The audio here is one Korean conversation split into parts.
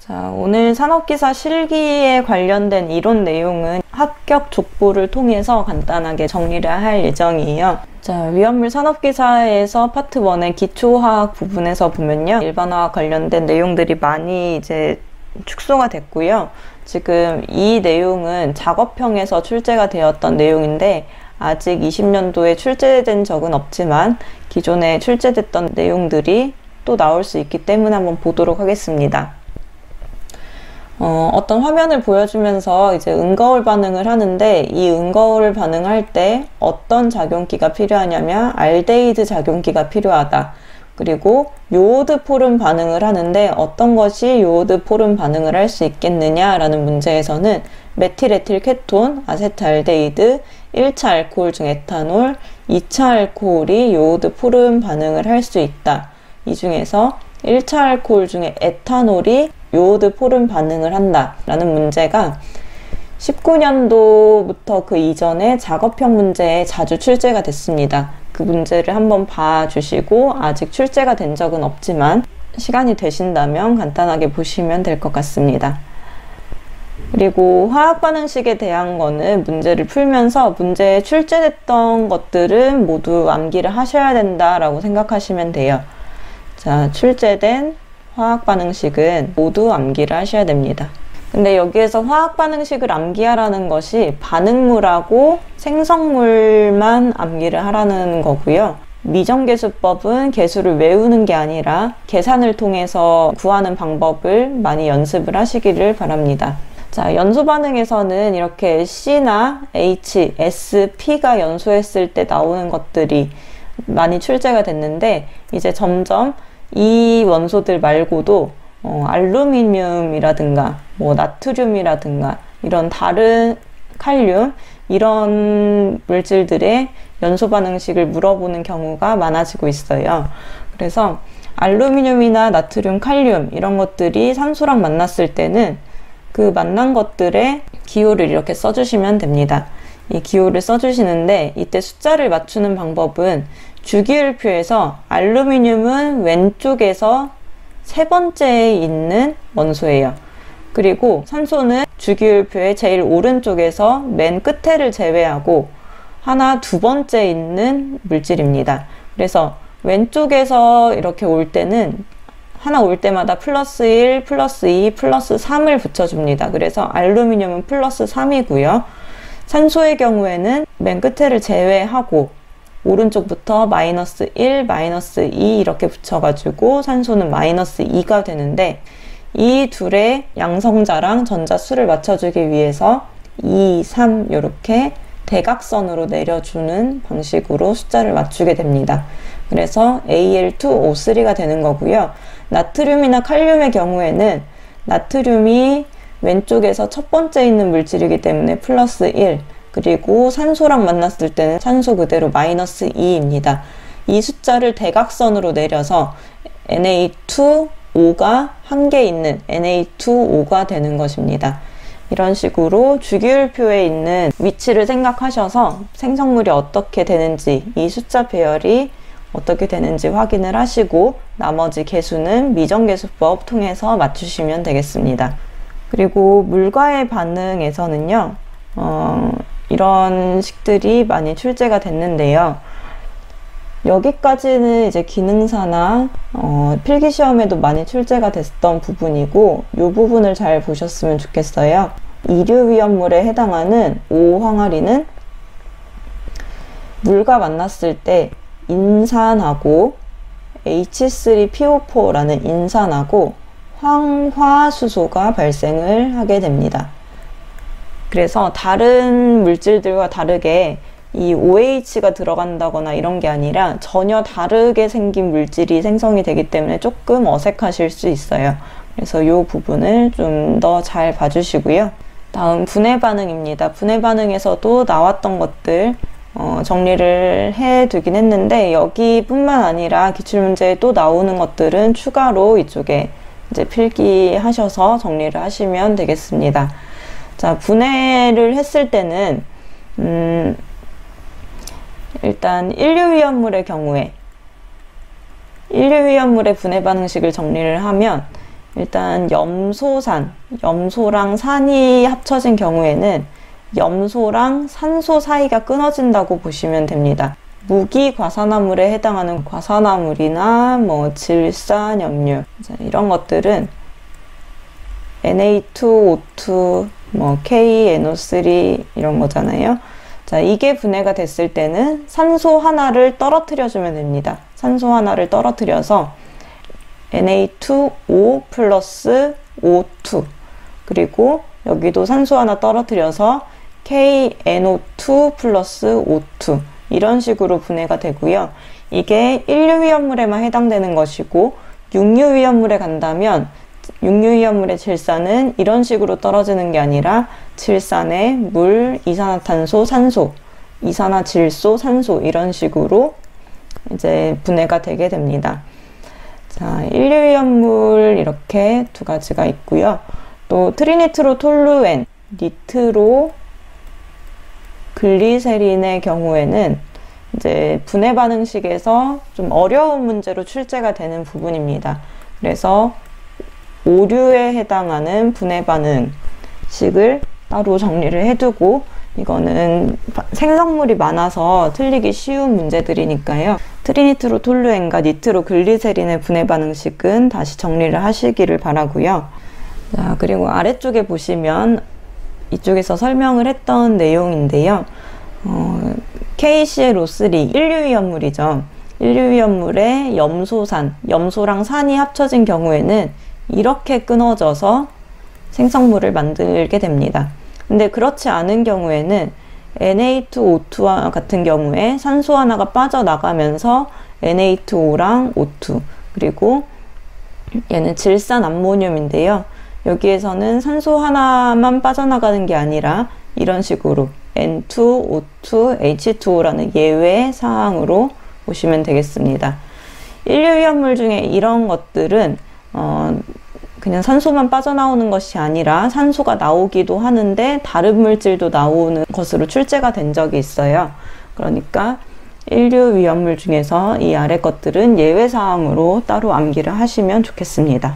자, 오늘 산업기사 실기에 관련된 이론 내용은 합격 족보를 통해서 간단하게 정리를 할 예정이에요. 자, 위험물 산업기사에서 파트 1의 기초화학 부분에서 보면요. 일반화학 관련된 내용들이 많이 이제 축소가 됐고요. 지금 이 내용은 작업형에서 출제가 되었던 내용인데 아직 20년도에 출제된 적은 없지만 기존에 출제됐던 내용들이 또 나올 수 있기 때문에 한번 보도록 하겠습니다. 어떤 화면을 보여주면서 이제 은거울 반응을 하는데 이 은거울 반응할 때 어떤 작용기가 필요하냐면 알데히드 작용기가 필요하다. 그리고 요오드 포름 반응을 하는데 어떤 것이 요오드 포름 반응을 할 수 있겠느냐라는 문제에서는 메틸에틸 케톤, 아세트알데히드, 1차 알코올 중 에탄올, 2차 알코올이 요오드 포름 반응을 할 수 있다. 이 중에서 1차 알코올 중에 에탄올이 요오드 포름 반응을 한다 라는 문제가 19년도부터 그 이전에 작업형 문제에 자주 출제가 됐습니다. 그 문제를 한번 봐주시고 아직 출제가 된 적은 없지만 시간이 되신다면 간단하게 보시면 될 것 같습니다. 그리고 화학반응식에 대한 거는 문제를 풀면서 문제에 출제됐던 것들은 모두 암기를 하셔야 된다라고 생각하시면 돼요. 자, 출제된 화학반응식은 모두 암기를 하셔야 됩니다. 근데 여기에서 화학반응식을 암기하라는 것이 반응물하고 생성물만 암기를 하라는 거고요. 미정계수법은 계수를 외우는 게 아니라 계산을 통해서 구하는 방법을 많이 연습을 하시기를 바랍니다. 자, 연소 반응에서는 이렇게 C나 H, S, P가 연소했을 때 나오는 것들이 많이 출제가 됐는데 이제 점점 이 원소들 말고도 알루미늄이라든가 뭐 나트륨이라든가 이런 다른 칼륨 이런 물질들의 연소 반응식을 물어보는 경우가 많아지고 있어요. 그래서 알루미늄이나 나트륨, 칼륨 이런 것들이 산소랑 만났을 때는 그 만난 것들의 기호를 이렇게 써주시면 됩니다. 이 기호를 써주시는데 이때 숫자를 맞추는 방법은 주기율표에서 알루미늄은 왼쪽에서 세 번째에 있는 원소예요. 그리고 산소는 주기율표의 제일 오른쪽에서 맨 끝에를 제외하고 하나 두 번째 있는 물질입니다. 그래서 왼쪽에서 이렇게 올 때는 하나 올 때마다 플러스 1, 플러스 2, 플러스 3을 붙여줍니다. 그래서 알루미늄은 플러스 3이고요. 산소의 경우에는 맨 끝에를 제외하고 오른쪽부터 마이너스 1, 마이너스 2 이렇게 붙여가지고 산소는 마이너스 2가 되는데 이 둘의 양성자랑 전자수를 맞춰주기 위해서 2, 3 이렇게 대각선으로 내려주는 방식으로 숫자를 맞추게 됩니다. 그래서 Al2O3가 되는 거고요. 나트륨이나 칼륨의 경우에는 나트륨이 왼쪽에서 첫 번째 있는 물질이기 때문에 플러스 1, 그리고 산소랑 만났을 때는 산소 그대로 마이너스 2입니다. 이 숫자를 대각선으로 내려서 Na2O가 한 개 있는 Na2O가 되는 것입니다. 이런 식으로 주기율표에 있는 위치를 생각하셔서 생성물이 어떻게 되는지 이 숫자 배열이 어떻게 되는지 확인을 하시고 나머지 계수는 미정계수법 통해서 맞추시면 되겠습니다. 그리고 물과의 반응에서는요. 이런 식들이 많이 출제가 됐는데요. 여기까지는 이제 기능사나 필기시험에도 많이 출제가 됐던 부분이고 이 부분을 잘 보셨으면 좋겠어요. 이류위험물에 해당하는 5항아리는 물과 만났을 때 인산하고 H3PO4라는 인산하고 황화수소가 발생을 하게 됩니다. 그래서 다른 물질들과 다르게 이 OH가 들어간다거나 이런 게 아니라 전혀 다르게 생긴 물질이 생성이 되기 때문에 조금 어색하실 수 있어요. 그래서 이 부분을 좀 더 잘 봐주시고요. 다음 분해 반응입니다. 분해 반응에서도 나왔던 것들 정리를 해두긴 했는데 여기뿐만 아니라 기출문제에 또 나오는 것들은 추가로 이쪽에 이제 필기하셔서 정리를 하시면 되겠습니다. 자, 분해를 했을 때는 일단 인류위험물의 경우에 인류위험물의 분해 반응식을 정리를 하면 일단 염소산, 염소랑 산이 합쳐진 경우에는 염소랑 산소 사이가 끊어진다고 보시면 됩니다. 무기과산화물에 해당하는 과산화물이나 뭐 질산, 염류 이런 것들은 Na2, O2, 뭐 KNO3 이런 거잖아요. 자, 이게 분해가 됐을 때는 산소 하나를 떨어뜨려 주면 됩니다. 산소 하나를 떨어뜨려서 Na2O 플러스 O2, 그리고 여기도 산소 하나 떨어뜨려서 KNO2 플러스 O2, 이런 식으로 분해가 되고요. 이게 1류위험물에만 해당되는 것이고, 6류위험물에 간다면 6류위험물의 질산은 이런 식으로 떨어지는 게 아니라 질산에 물, 이산화탄소, 산소, 이산화질소, 산소, 이런 식으로 이제 분해가 되게 됩니다. 자, 1류위험물 이렇게 두 가지가 있고요. 또 트리니트로톨루엔, 니트로 글리세린의 경우에는 이제 분해 반응식에서 좀 어려운 문제로 출제가 되는 부분입니다. 그래서 5류에 해당하는 분해 반응식을 따로 정리를 해두고, 이거는 생성물이 많아서 틀리기 쉬운 문제들이니까요. 트리니트로톨루엔과 니트로글리세린의 분해 반응식은 다시 정리를 하시기를 바라고요. 자, 그리고 아래쪽에 보시면 이쪽에서 설명을 했던 내용인데요. KClO3, 1류위험물이죠. 1류위험물에 염소산, 염소랑 산이 합쳐진 경우에는 이렇게 끊어져서 생성물을 만들게 됩니다. 근데 그렇지 않은 경우에는 Na2O2와 같은 경우에 산소 하나가 빠져나가면서 Na2O랑 O2, 그리고 얘는 질산 암모늄인데요. 여기에서는 산소 하나만 빠져나가는 게 아니라 이런 식으로 N2, O2, H2O라는 예외 사항으로 보시면 되겠습니다. 1류위험물 중에 이런 것들은 그냥 산소만 빠져나오는 것이 아니라 산소가 나오기도 하는데 다른 물질도 나오는 것으로 출제가 된 적이 있어요. 그러니까 1류위험물 중에서 이 아래 것들은 예외사항으로 따로 암기를 하시면 좋겠습니다.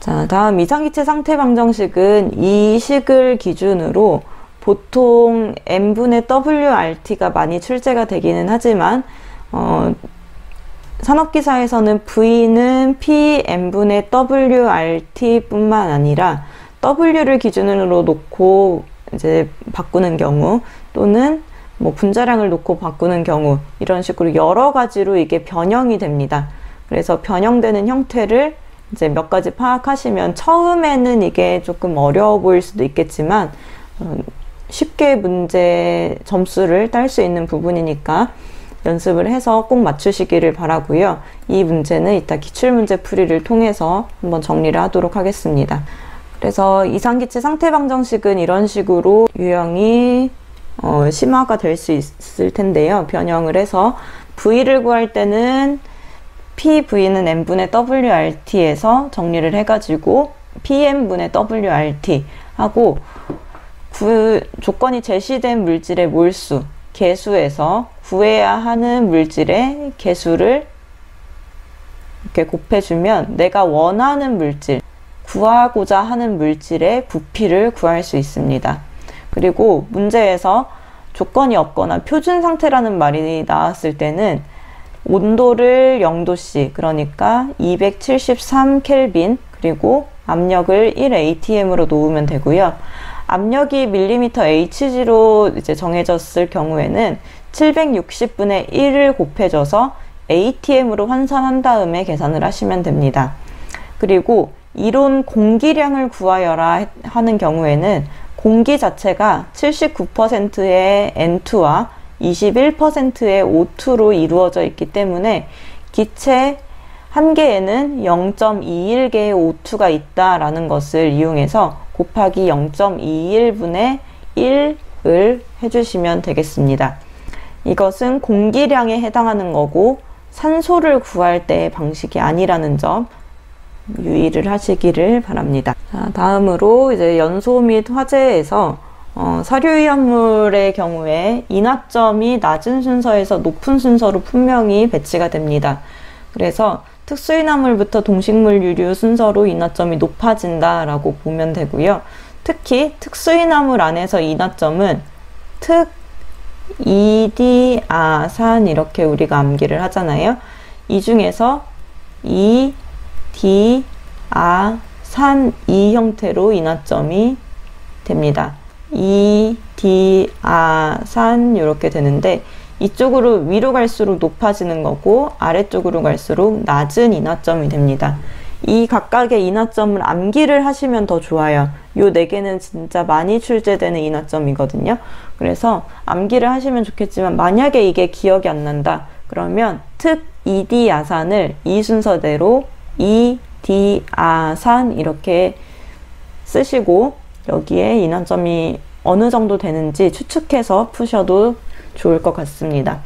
자, 다음 이상기체 상태 방정식은 이 식을 기준으로 보통 n분의 WRT가 많이 출제가 되기는 하지만 산업기사에서는 V는 Pn분의 WRT 뿐만 아니라 W를 기준으로 놓고 이제 바꾸는 경우, 또는 뭐 분자량을 놓고 바꾸는 경우, 이런 식으로 여러 가지로 이게 변형이 됩니다. 그래서 변형되는 형태를 이제 몇 가지 파악하시면 처음에는 이게 조금 어려워 보일 수도 있겠지만 쉽게 문제 점수를 딸 수 있는 부분이니까 연습을 해서 꼭 맞추시기를 바라고요. 이 문제는 이따 기출문제 풀이를 통해서 한번 정리를 하도록 하겠습니다. 그래서 이상기체 상태 방정식은 이런 식으로 유형이 심화가 될 수 있을 텐데요. 변형을 해서 V를 구할 때는 PV는 n분의 WRT에서 정리를 해가지고 Pn분의 WRT 하고, 조건이 제시된 물질의 몰수, 개수에서 구해야 하는 물질의 개수를 이렇게 곱해주면 내가 원하는 물질, 구하고자 하는 물질의 부피를 구할 수 있습니다. 그리고 문제에서 조건이 없거나 표준 상태라는 말이 나왔을 때는 온도를 0도씨, 그러니까 273켈빈, 그리고 압력을 1atm으로 놓으면 되고요. 압력이 밀리미터 Hg로 이제 정해졌을 경우에는 760분의 1을 곱해줘서 atm으로 환산한 다음에 계산을 하시면 됩니다. 그리고 이론 공기량을 구하여라 하는 경우에는 공기 자체가 79%의 N2와 21%의 O2로 이루어져 있기 때문에 기체 한 개에는 0.21개의 O2가 있다라는 것을 이용해서 곱하기 0.21분의 1을 해주시면 되겠습니다. 이것은 공기량에 해당하는 거고 산소를 구할 때의 방식이 아니라는 점 유의를 하시기를 바랍니다. 자, 다음으로 이제 연소 및 화재에서 사료위험물의 경우에 인화점이 낮은 순서에서 높은 순서로 분명히 배치가 됩니다. 그래서 특수인화물부터 동식물 유류 순서로 인화점이 높아진다라고 보면 되고요. 특히 특수인화물 안에서 인화점은 특, 이디, 아산 이렇게 우리가 암기를 하잖아요. 이 중에서 이, 디, 아, 산, 이 형태로 인화점이 됩니다. 이, 디, 아, 산 이렇게 되는데 이쪽으로 위로 갈수록 높아지는 거고 아래쪽으로 갈수록 낮은 인화점이 됩니다. 이 각각의 인화점을 암기를 하시면 더 좋아요. 요 4개는 진짜 많이 출제되는 인화점이거든요. 그래서 암기를 하시면 좋겠지만 만약에 이게 기억이 안 난다. 그러면 특, 이디, 아산을 이 순서대로 이, 디, 아산 이렇게 쓰시고 여기에 인화점이 어느 정도 되는지 추측해서 푸셔도 좋을 것 같습니다.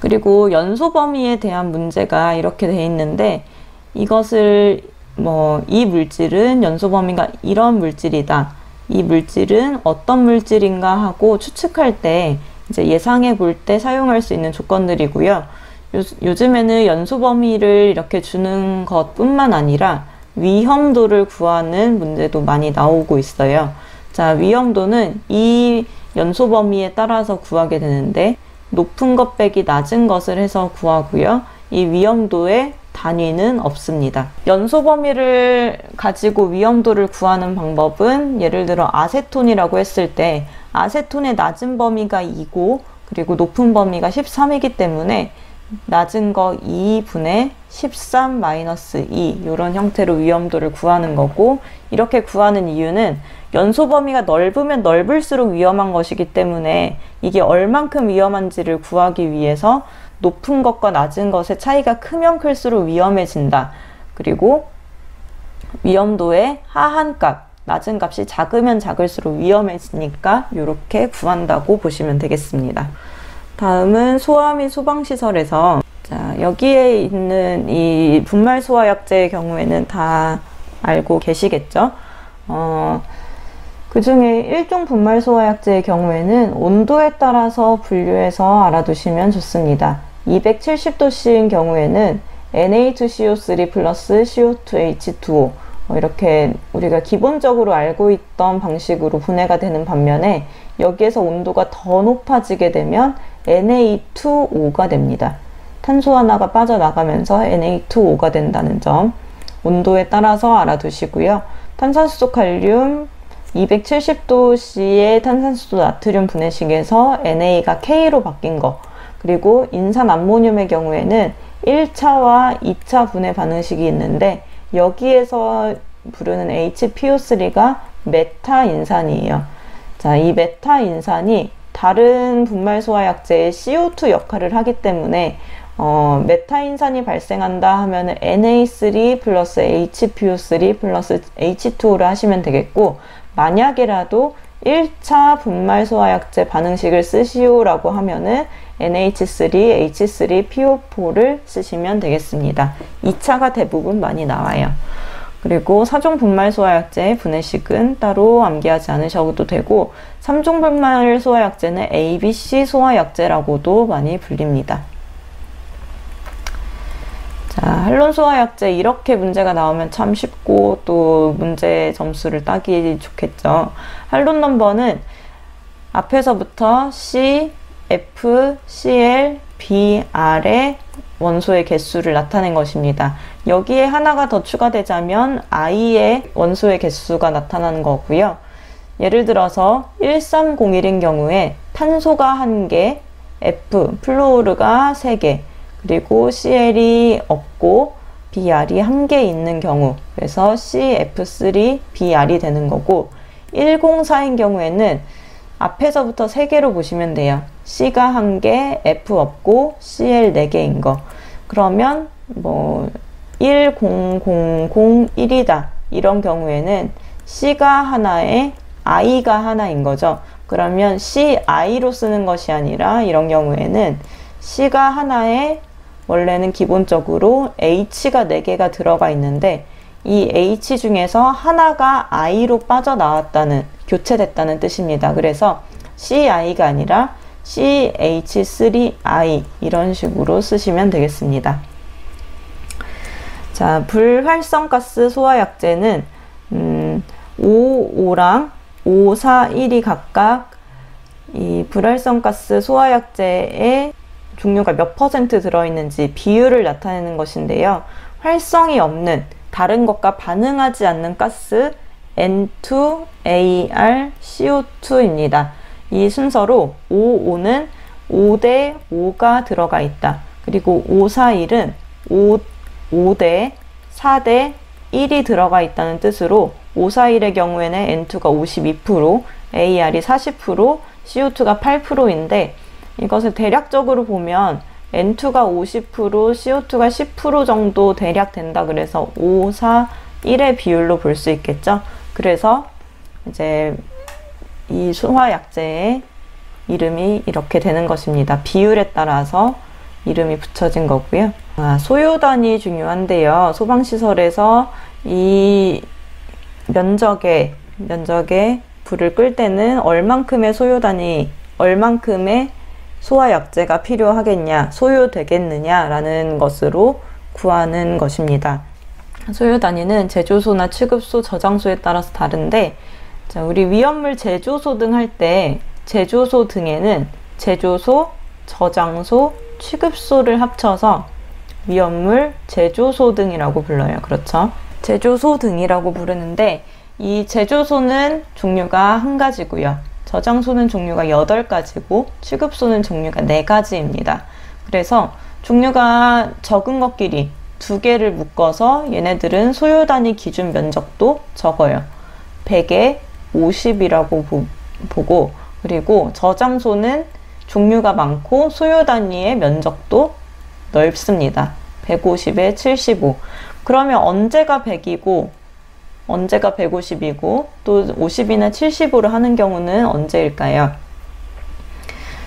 그리고 연소 범위에 대한 문제가 이렇게 돼 있는데 이것을 이 물질은 연소 범위가 이런 물질이다. 이 물질은 어떤 물질인가 하고 추측할 때 이제 예상해 볼 때 사용할 수 있는 조건들이고요. 요즘에는 연소 범위를 이렇게 주는 것뿐만 아니라 위험도를 구하는 문제도 많이 나오고 있어요. 자, 위험도는 이 연소 범위에 따라서 구하게 되는데 높은 것 빼기 낮은 것을 해서 구하고요. 이 위험도의 단위는 없습니다. 연소 범위를 가지고 위험도를 구하는 방법은 예를 들어 아세톤이라고 했을 때 아세톤의 낮은 범위가 2고 그리고 높은 범위가 13이기 때문에 낮은 거 2분의 13-2 이런 형태로 위험도를 구하는 거고 이렇게 구하는 이유는 연소 범위가 넓으면 넓을수록 위험한 것이기 때문에 이게 얼만큼 위험한지를 구하기 위해서 높은 것과 낮은 것의 차이가 크면 클수록 위험해진다. 그리고 위험도의 하한값, 낮은 값이 작으면 작을수록 위험해지니까 이렇게 구한다고 보시면 되겠습니다. 다음은 소화 및 소방시설에서 자, 여기에 있는 이 분말 소화약제의 경우에는 다 알고 계시겠죠? 그 중에 일종 분말 소화약제의 경우에는 온도에 따라서 분류해서 알아두시면 좋습니다. 270도씨인 경우에는 Na2CO3 플러스 CO2H2O 이렇게 우리가 기본적으로 알고 있던 방식으로 분해가 되는 반면에 여기에서 온도가 더 높아지게 되면 Na2O 가 됩니다. 탄소 하나가 빠져나가면서 Na2O가 된다는 점 온도에 따라서 알아두시고요. 탄산수소 칼륨 270도씨의 탄산수소 나트륨 분해식에서 NA가 K로 바뀐 거 그리고 인산 암모늄의 경우에는 1차와 2차 분해 반응식이 있는데 여기에서 부르는 HPO3가 메타인산이에요. 자, 이 메타인산이 다른 분말 소화약제의 CO2 역할을 하기 때문에 메타인산이 발생한다 하면은 Na3 플러스 HPO3 플러스 H2O를 하시면 되겠고 만약에라도 1차 분말 소화약제 반응식을 쓰시오라고 하면은 NH3, H3, PO4를 쓰시면 되겠습니다. 2차가 대부분 많이 나와요. 그리고 4종 분말 소화약제의 분해식은 따로 암기하지 않으셔도 되고 3종 분말 소화약제는 ABC 소화약제라고도 많이 불립니다. 자, 한론 소화약제 이렇게 문제가 나오면 참 쉽고 또 문제 점수를 따기 좋겠죠. 한론 넘버는 앞에서부터 C, F, Cl, B, R의 원소의 개수를 나타낸 것입니다. 여기에 하나가 더 추가되자면 I의 원소의 개수가 나타나는 거고요. 예를 들어서 1301인 경우에 탄소가 1개, F, 플루오르가 3개, 그리고 Cl이 없고 Br이 1개 있는 경우 그래서 CF3, Br이 되는 거고 104인 경우에는 앞에서부터 3개로 보시면 돼요. C가 1개, F 없고 Cl 4개인 거. 그러면 10001이다. 이런 경우에는 C가 하나에 I가 하나인 거죠. 그러면 CI로 쓰는 것이 아니라 이런 경우에는 C가 하나에 원래는 기본적으로 H가 4개가 들어가 있는데 이 H 중에서 하나가 I로 빠져나왔다는, 교체됐다는 뜻입니다. 그래서 CI가 아니라 CH3I 이런 식으로 쓰시면 되겠습니다. 자, 불활성가스 소화약제는 5, 5랑 5, 4, 1이 각각 이 불활성가스 소화약제의 종류가 몇 %, 들어있는지 비율을 나타내는 것인데요. 활성이 없는 다른 것과 반응하지 않는 가스 N2, AR, CO2입니다. 이 순서로 5, 5는 5대 5가 들어가 있다. 그리고 5, 4, 1은 5대 4대 1이 들어가 있다는 뜻으로 5, 4, 1의 경우에는 N2가 52%, AR이 40%, CO2가 8%인데 이것을 대략적으로 보면 N2가 50%, CO2가 10% 정도 대략 된다. 그래서 5, 4, 1의 비율로 볼 수 있겠죠. 그래서 이제 이 소화약제의 이름이 이렇게 되는 것입니다. 비율에 따라서 이름이 붙여진 거고요. 소요단이 중요한데요. 소방시설에서 이 면적에 불을 끌 때는 얼만큼의 소요단이, 얼만큼의 소화약제가 필요하겠냐, 소요되겠느냐 라는 것으로 구하는 것입니다. 소요 단위는 제조소나 취급소, 저장소에 따라서 다른데, 자, 우리 위험물 제조소 등 할 때 제조소 등에는 제조소, 저장소, 취급소를 합쳐서 위험물 제조소 등이라고 불러요. 그렇죠? 제조소 등이라고 부르는데 이 제조소는 종류가 한 가지고요. 저장소는 종류가 8가지고 취급소는 종류가 4가지입니다. 그래서 종류가 적은 것끼리 2개를 묶어서 얘네들은 소요 단위 기준 면적도 적어요. 100에 50이라고 보고, 그리고 저장소는 종류가 많고 소요 단위의 면적도 넓습니다. 150에 75. 그러면 언제가 100이고 언제가 150이고 또 50이나 75를 하는 경우는 언제일까요?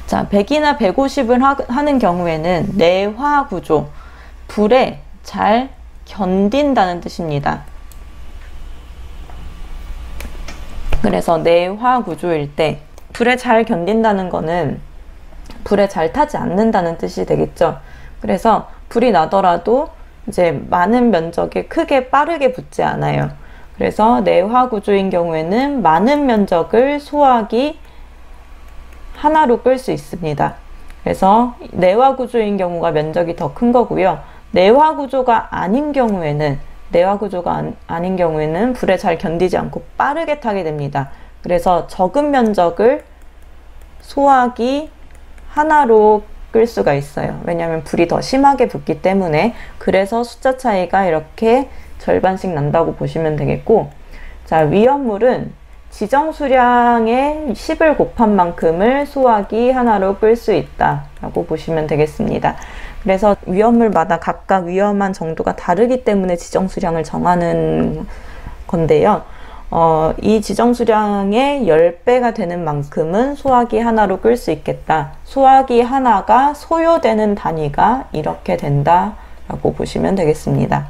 자, 100이나 150을 하는 경우에는 내화 구조, 불에 잘 견딘다는 뜻입니다. 그래서 내화 구조일 때 불에 잘 견딘다는 거는 불에 잘 타지 않는다는 뜻이 되겠죠. 그래서 불이 나더라도 이제 많은 면적에 크게 빠르게 붙지 않아요. 그래서 내화 구조인 경우에는 많은 면적을 소화기 하나로 끌 수 있습니다. 그래서 내화 구조인 경우가 면적이 더 큰 거고요. 내화 구조가 아닌 경우에는 불에 잘 견디지 않고 빠르게 타게 됩니다. 그래서 적은 면적을 소화기 하나로 끌 수가 있어요. 왜냐하면 불이 더 심하게 붙기 때문에. 그래서 숫자 차이가 이렇게 절반씩 난다고 보시면 되겠고, 자, 위험물은 지정 수량의 10을 곱한 만큼을 소화기 하나로 끌 수 있다 라고 보시면 되겠습니다. 그래서 위험물마다 각각 위험한 정도가 다르기 때문에 지정 수량을 정하는 건데요. 이 지정 수량의 10배가 되는 만큼은 소화기 하나로 끌 수 있겠다. 소화기 하나가 소요되는 단위가 이렇게 된다 라고 보시면 되겠습니다.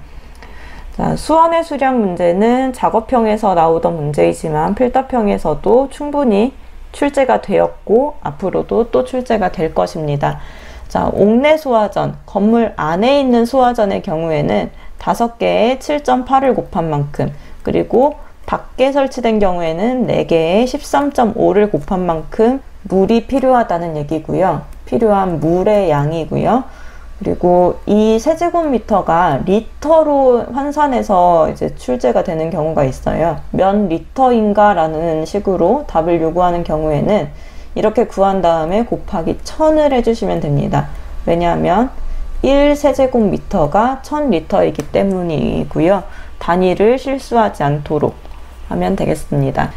자, 수원의 수량 문제는 작업형에서 나오던 문제이지만 필답형에서도 충분히 출제가 되었고 앞으로도 또 출제가 될 것입니다. 자, 옥내 소화전, 건물 안에 있는 소화전의 경우에는 5개의 7.8을 곱한 만큼, 그리고 밖에 설치된 경우에는 4개의 13.5를 곱한 만큼 물이 필요하다는 얘기고요. 필요한 물의 양이고요. 그리고 이 세제곱미터가 리터로 환산해서 이제 출제가 되는 경우가 있어요. 몇 리터인가 라는 식으로 답을 요구하는 경우에는 이렇게 구한 다음에 곱하기 1000을 해주시면 됩니다. 왜냐하면 1세제곱미터가 1000리터이기 때문이고요. 단위를 실수하지 않도록 하면 되겠습니다.